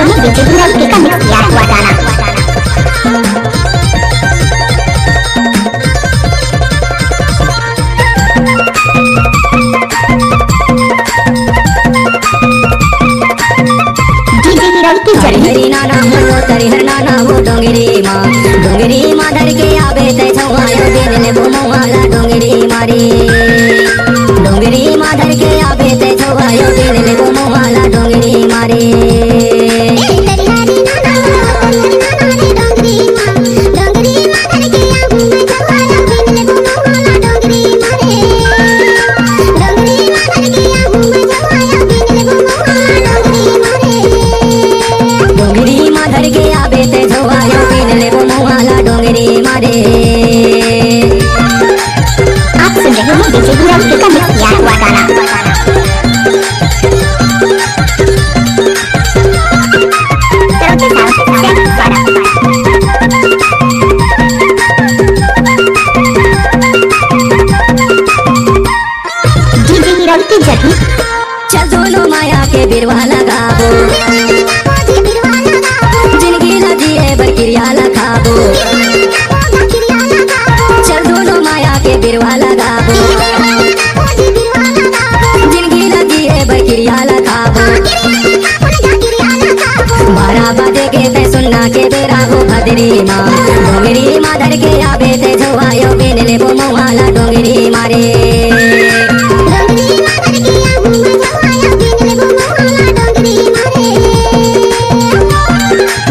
रहे हैं डीजे विराट का मिक्स किया हुआ गाना। हरी नाना हो तरी हर नाना हो डोंगरी माँ धर के आवे ते छवायो दिन ले बुमवाला डोंगरी माँ धर के आवे ते छवायो दिन ले बुमवाला डोंगरी मारे आप सुन रहे हैं डीजे विराट का मिक्स किया हुआ गाना। डीजे विराट की जगह चल दोनों माया के बिरवा लगाबो, जिंदगी लगी है बरकिरिया लगाबो। चल दोनों माया के बिरवा लगाबो, जिंदगी लगी है बरकिरिया लगाबो। 12 बजे के ते सुनना के बेरा हो भदरी माँ डोंगरी माँ धर के आवे ते छवायो बिन ले बुमवाला डोंगरी मारे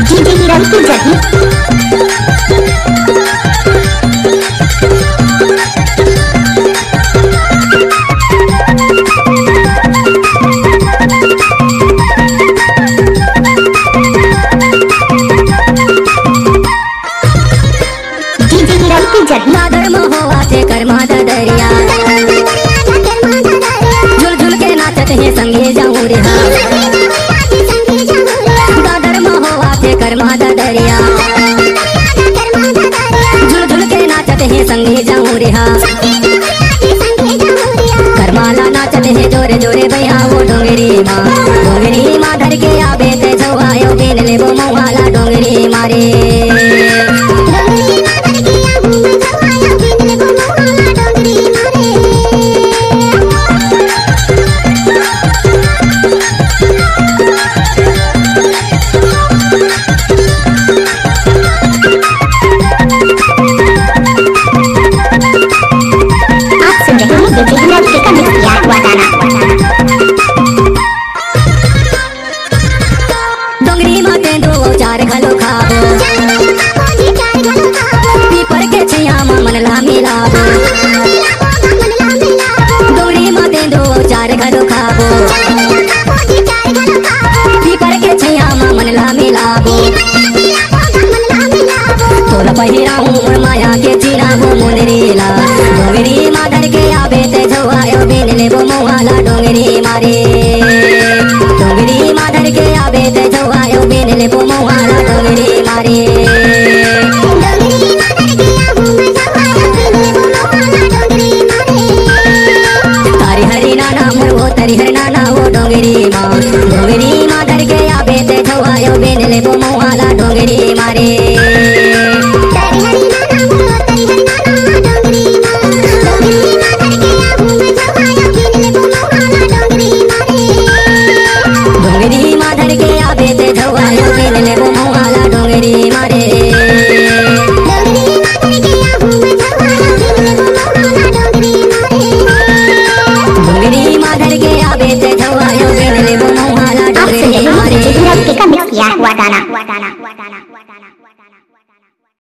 डीजे विराट की जगह धर्म होवा थे कर्मा दरिया झुल झुल के नाचत है संगे जाऊं रे धर्म होवा थे कर्मा दरिया झुल झुल के नाचत है संगे जाऊं रे करमाला नाचत है जोरे जोरे भैया वो डोंगरी माँ धर के आवे ते छवायो बिन ले बुमवाला डोंगरी मारे डोंगरी माते दो चार घलो खाबो, पीपर के छैया मन ला मिलाबो। डोंगरी माते दो चार घलो खाबो, पीपर के छैया मन ला मिलाबो। तोर पहिरा हूँ माया के चीरा हो मुंदरीला डोंगरी माँ धर के आवे ते छवायो बिन ले बुमवाला डोंगरी मारे डोंगरी माँ धर के आवे ते छवायो बिन ले बुमवाला डोंगरी मारे तारी हरी नाना मुर्गो तरी हर नाना वो डोंगरी माँ धर के आवे ते छवायो बिन ले बुमवाला डोंगरी मारे डोंगरी माँ धर के आवे ते छवायो बिन ले बुमवाला डोंगरी मारे डोंगरी माँ धर के आवे ते छवायो बिन ले बुमवाला डोंगरी मारे का मिक्स किया हुआ गाना।